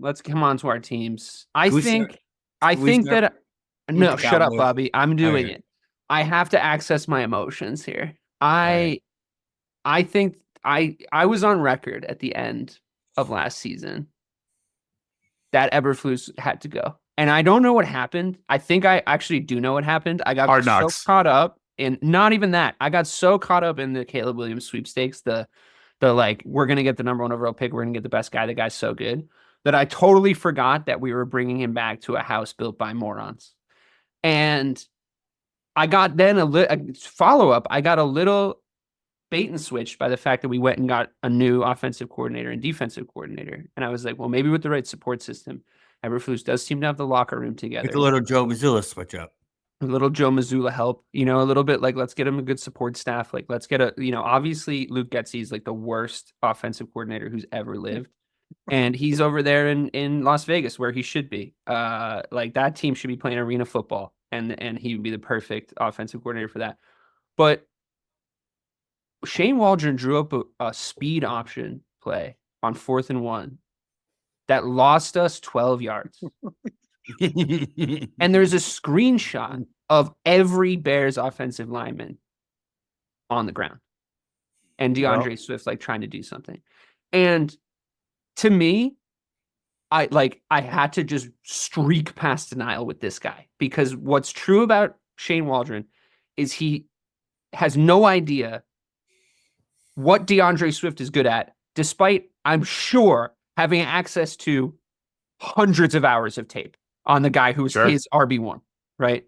Let's come on to our teams. I Can we think start- I can we think start that with no, the shut up, Cowboys? Bobby. I'm doing right. it. I have to access my emotions here. right. I think I was on record at the end of last season that Eberflus had to go. And I don't know what happened. I think I actually do know what happened. I got Hard so knocks. caught up in not even that. I got so caught up in the Caleb Williams sweepstakes, the like, we're going to get the number 1 overall pick. We're going to get the best guy. The guy's so good that I totally forgot that we were bringing him back to a house built by morons. And I got then a follow-up. I got a little bait and switched by the fact that we went and got a new offensive coordinator and defensive coordinator. And I was like, well, maybe with the right support system, Eberflus does seem to have the locker room together. It's a little Joe Mazzulla switch up. A little Joe Mazzulla help, a little bit like, let's get him a good support staff. Like, let's get obviously Luke Getsy is like the worst offensive coordinator who's ever lived. And he's over there in Las Vegas where he should be. Like, that team should be playing arena football, and he would be the perfect offensive coordinator for that. But Shane Waldron drew up a speed option play on 4th and 1 that lost us 12 yards. And there's a screenshot of every Bears offensive lineman on the ground and DeAndre Swift like trying to do something. And to me, I had to just streak past denial with this guy, because what's true about Shane Waldron is he has no idea what DeAndre Swift is good at, despite, I'm sure, having access to hundreds of hours of tape on the guy who's his RB1, right?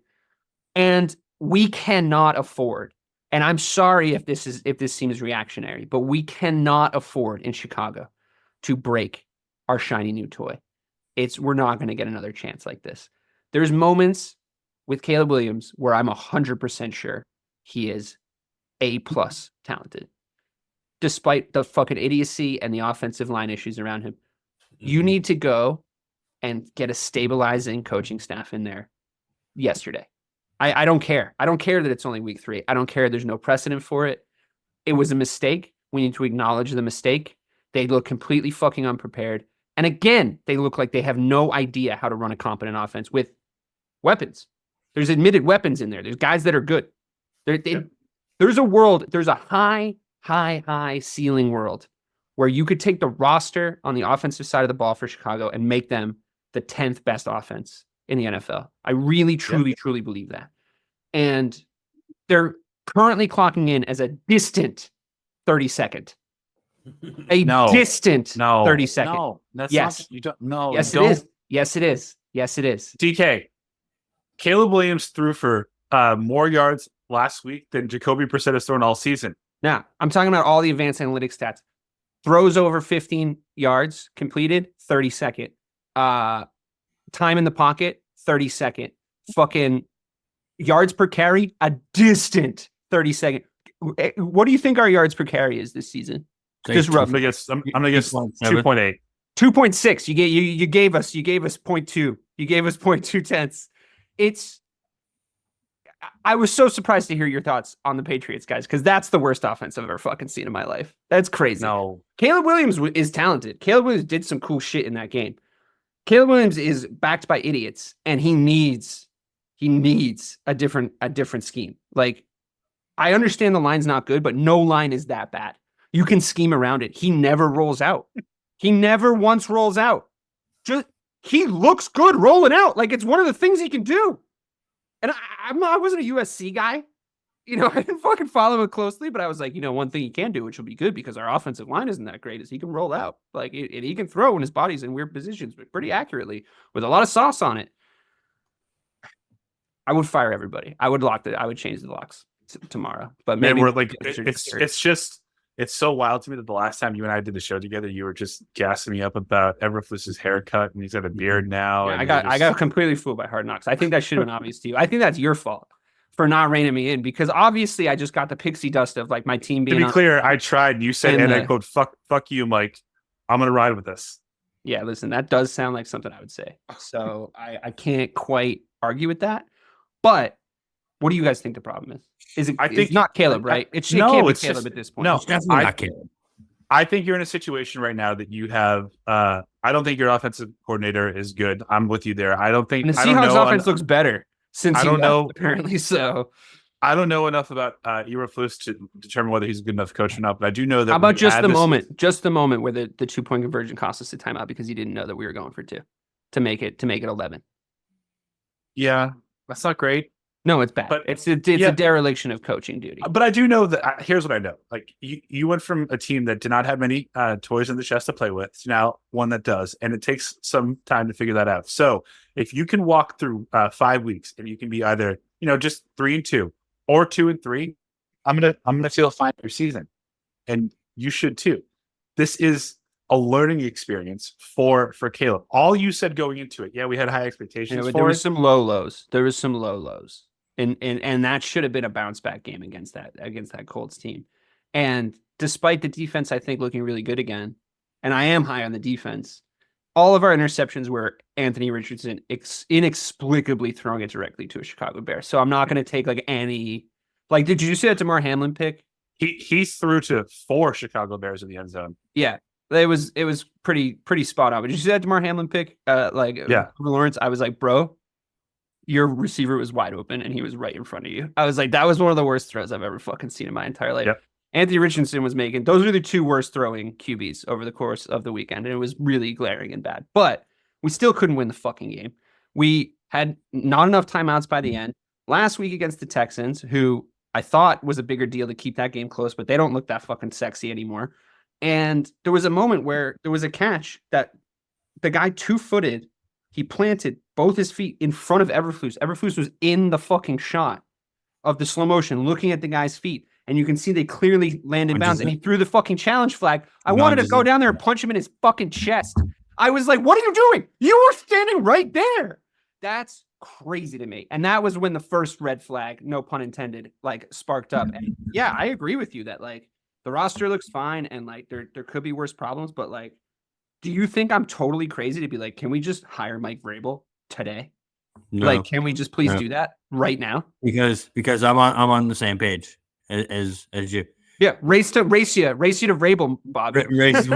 And we cannot afford, and I'm sorry if this seems reactionary, but we cannot afford in Chicago to break our shiny new toy. We're not going to get another chance like this. There's moments with Caleb Williams where I'm 100% sure he is A+ talented, despite the fucking idiocy and the offensive line issues around him. You need to go and get a stabilizing coaching staff in there yesterday. I don't care. I don't care that it's only week 3. I don't care. There's no precedent for it. It was a mistake. We need to acknowledge the mistake. They look completely fucking unprepared. And again, they look like they have no idea how to run a competent offense with weapons. There's admitted weapons in there. There's guys that are good. There's a world, there's a high ceiling world where you could take the roster on the offensive side of the ball for Chicago and make them the 10th best offense in the NFL. I really, truly believe that. And they're currently clocking in as a distant 32nd. Distant 32nd. No, that's yes. not. You don't. No. Yes, it is. Yes, it is. Yes, it is. DK, Caleb Williams threw for more yards last week than Jacoby Brissett has thrown all season. Now, I'm talking about all the advanced analytics stats. Throws over 15 yards completed, 32nd. Time in the pocket, 32nd. Fucking yards per carry, a distant 32nd. What do you think our yards per carry is this season? Just roughly. I'm gonna guess 2.8. 2.6. You gave us 0.2. You gave us 0.2 tenths. I was so surprised to hear your thoughts on the Patriots, guys, because that's the worst offense I've ever fucking seen in my life. That's crazy. No. Caleb Williams is talented. Caleb Williams did some cool shit in that game. Caleb Williams is backed by idiots, and he needs a different scheme. Like, I understand the line's not good, but no line is that bad. You can scheme around it. He never rolls out. He never once rolls out. He looks good rolling out. Like, it's one of the things he can do. And I wasn't a USC guy. I didn't fucking follow it closely, but I was like, one thing he can do, which will be good because our offensive line isn't that great, is he can roll out. Like, and he can throw when his body's in weird positions, but pretty accurately with a lot of sauce on it. I would fire everybody. I would change the locks tomorrow. But maybe we're like, it's so wild to me that the last time you and I did the show together, you were just gassing me up about Eberflus's haircut, and he's got a beard now. Yeah, and I got completely fooled by Hard Knocks. I think that should have been obvious to you. I think that's your fault for not reining me in, because obviously I just got the pixie dust of like my team being. To be clear, I tried. And you said, and I quote, "Fuck you, Mike. I'm gonna ride with this." Yeah, listen, that does sound like something I would say. So I can't quite argue with that. But what do you guys think the problem is? I think it's not Caleb, right? It can't be Caleb at this point. No, it's definitely not Caleb. I think you're in a situation right now that you have. I don't think your offensive coordinator is good. I'm with you there. I don't think. And the I don't Seahawks know. offense looks better since I he don't left, know. apparently. So I don't know enough about Eberflus to determine whether he's a good enough coach or not. But I do know that. how when about you just add the this- moment where the 2-point conversion cost us a timeout because he didn't know that we were going for 2 to make it 11. Yeah, that's not great. No, it's bad. But- It's a yeah. dereliction of coaching duty. But I do know that. Here's what I know: like you went from a team that did not have many toys in the chest to play with to now one that does, and it takes some time to figure that out. So if you can walk through 5 weeks and you can be either just 3-2 or 2-3, I'm gonna feel fine with your season, and you should too. This is a learning experience for Caleb. All you said going into it, yeah, we had high expectations But for there was it. some low lows. And that should have been a bounce back game against that Colts team. And despite the defense, I think, looking really good again, and I am high on the defense, all of our interceptions were Anthony Richardson inexplicably throwing it directly to a Chicago Bear. So I'm not going to take any. Like, did you see that DeMar Hamlin pick? He threw to 4 Chicago Bears in the end zone. Yeah, it was pretty spot on. But did you see that DeMar Hamlin pick? Yeah. Lawrence. I was like, bro, your receiver was wide open and he was right in front of you. I was like, that was one of the worst throws I've ever fucking seen in my entire life. Yep. Anthony Richardson was making, those are the 2 worst throwing QBs over the course of the weekend. And it was really glaring and bad, but we still couldn't win the fucking game. We had not enough timeouts by the end. Last week against the Texans, who I thought was a bigger deal to keep that game close, but they don't look that fucking sexy anymore. And there was a moment where there was a catch that the guy 2-footed, he planted both his feet in front of Eberflus. Eberflus was in the fucking shot of the slow motion, looking at the guy's feet. And you can see they clearly landed bounds. And he threw the fucking challenge flag. I wanted to go down there and punch him in his fucking chest. I was like, what are you doing? You were standing right there. That's crazy to me. And that was when the first red flag, no pun intended, sparked up. And yeah, I agree with you that the roster looks fine and there could be worse problems, but do you think I'm totally crazy to be like, can we just hire Mike Vrabel today? No, Can we just please do that right now? because I'm on the same page as you. Yeah, race you to Vrabel, Bob. Race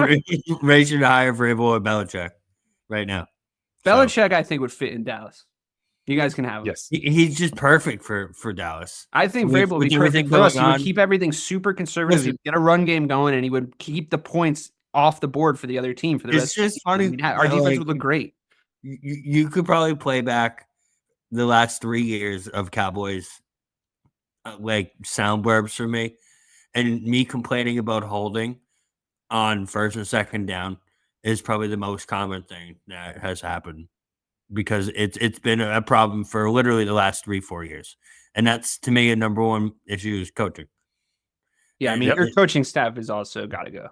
you to hire Vrabel or Belichick right now. Belichick, I think, would fit in Dallas. You guys can have him. Yes. He's just perfect for Dallas. I think With- Vrabel would be with perfect everything for us. going He would on. keep everything super conservative. Listen. He'd get a run game going, and he would keep the points off the board for the other team for the It's rest of the just season. funny I mean, our that, defense would look great. You could probably play back the last 3 years of Cowboys sound blurbs for me, and me complaining about holding on first and second down is probably the most common thing that has happened because it's been a problem for literally the last 3-4 years, and that's to me a number one issue is coaching. Yeah, I mean, your coaching staff has also got to go.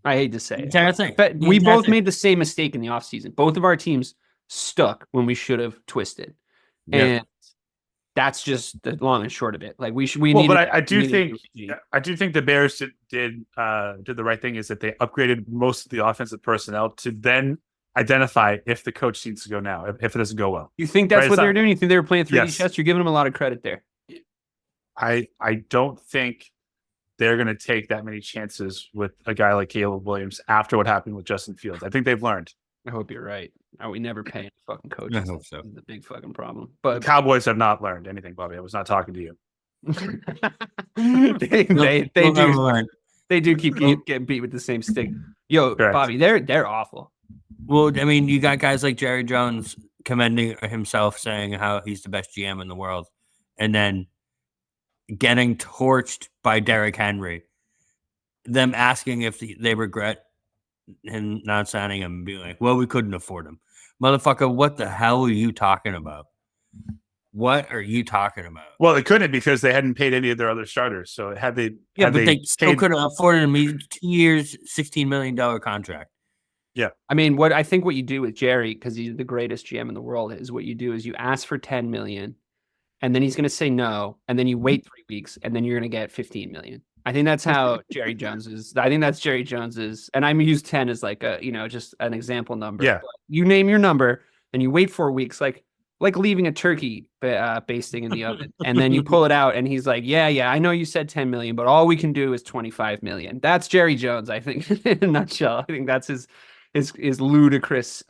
I hate to say it. Entire thing. But we both made the same mistake in the offseason. Both of our teams stuck when we should have twisted. Yep. And that's just the long and short of it. Like we Well, need. but I do think the Bears did the right thing is that they upgraded most of the offensive personnel to then identify if the coach needs to go now, if it doesn't go well. You think that's Right, what it's they were not- doing? You think they were playing 3D Yes. chess? You're giving them a lot of credit there. I don't think they're going to take that many chances with a guy like Caleb Williams after what happened with Justin Fields. I think they've learned. I hope you're right. We never pay any fucking coaches. I hope so. This is the big fucking problem. The But Cowboys have not learned anything, Bobby. I was not talking to you. they do keep getting beat with the same stick. Yo, Correct. Bobby, they're awful. Well, I mean, you got guys like Jerry Jones commending himself, saying how he's the best GM in the world, and then getting torched by Derrick Henry. Them asking if they regret him not signing him and being like, well, we couldn't afford him. Motherfucker, what the hell are you talking about? What are you talking about? Well, they couldn't because they hadn't paid any of their other starters. So had they, Yeah, had but they still paid- could have afforded him. He's 2 years, $16 million contract. I mean, what you do with Jerry, because he's the greatest GM in the world, is what you do is you ask for 10 million, and then he's going to say no, and then you wait 3 weeks, and then you're going to get 15 million. I think that's how Jerry Jones is. I think that's Jerry Jones's, and I'm use 10 as like a, just an example number. Yeah. But you name your number, and you wait 4 weeks. Like, like leaving a turkey basting in the oven, and then you pull it out, and he's like, "Yeah, I know you said 10 million, but all we can do is 25 million." That's Jerry Jones, I think, in a nutshell. I think that's his ludicrous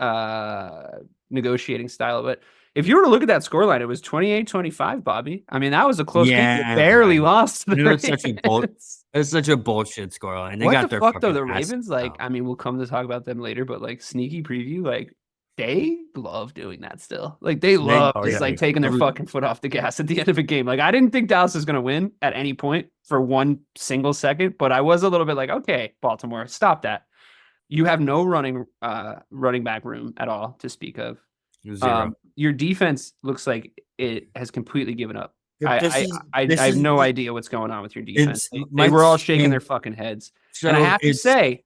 negotiating style. But if you were to look at that scoreline, it was 28-25, Bobby. I mean, that was a close game. You barely lost. It was such a bullshit scoreline. They what got the their fuck though? The fucking ass Ravens, like, out. I mean, we'll come to talk about them later, but like sneaky preview, like they love doing that still. Like they love just like taking their fucking foot off the gas at the end of a game. Like I didn't think Dallas was gonna win at any point for one single second, but I was a little bit like, okay, Baltimore, stop that. You have no running back room at all to speak of. Zero. Your defense looks like it has completely given up. Yep, I have no idea what's going on with your defense. They were all shaking their fucking heads. So and I have to say,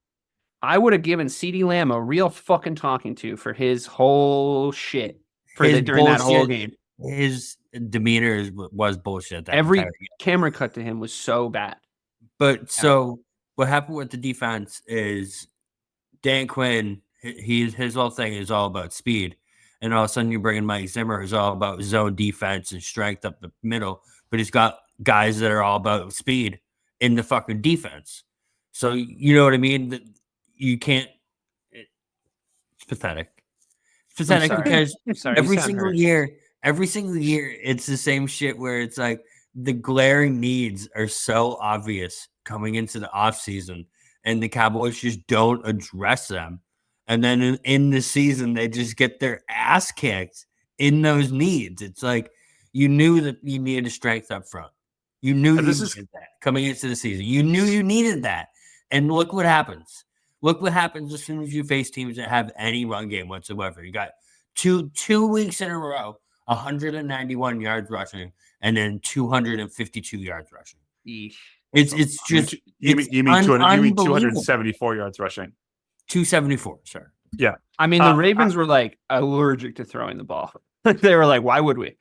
I would have given CeeDee Lamb a real fucking talking to for his whole shit during that whole game. His demeanor was bullshit. Every camera cut to him was so bad. But so what happened with the defense is Dan Quinn, his whole thing is all about speed. And all of a sudden you bring in Mike Zimmer, who's all about zone defense and strength up the middle. But he's got guys that are all about speed in the fucking defense. So you know what I mean? You can't. It's pathetic. It's pathetic because every single year, it's the same shit where it's like the glaring needs are so obvious coming into the offseason, and the Cowboys just don't address them. And then in the season, they just get their ass kicked in those needs. It's like you knew that you needed a strength up front. You knew you needed that coming into the season. You knew you needed that. And look what happens. Look what happens as soon as you face teams that have any run game whatsoever. You got two weeks in a row, 191 yards rushing, and then 252 yards rushing. Eesh. It's just you mean 274 yards rushing. 274, sir. Yeah. I mean, the Ravens were like allergic to throwing the ball. They were like, why would we?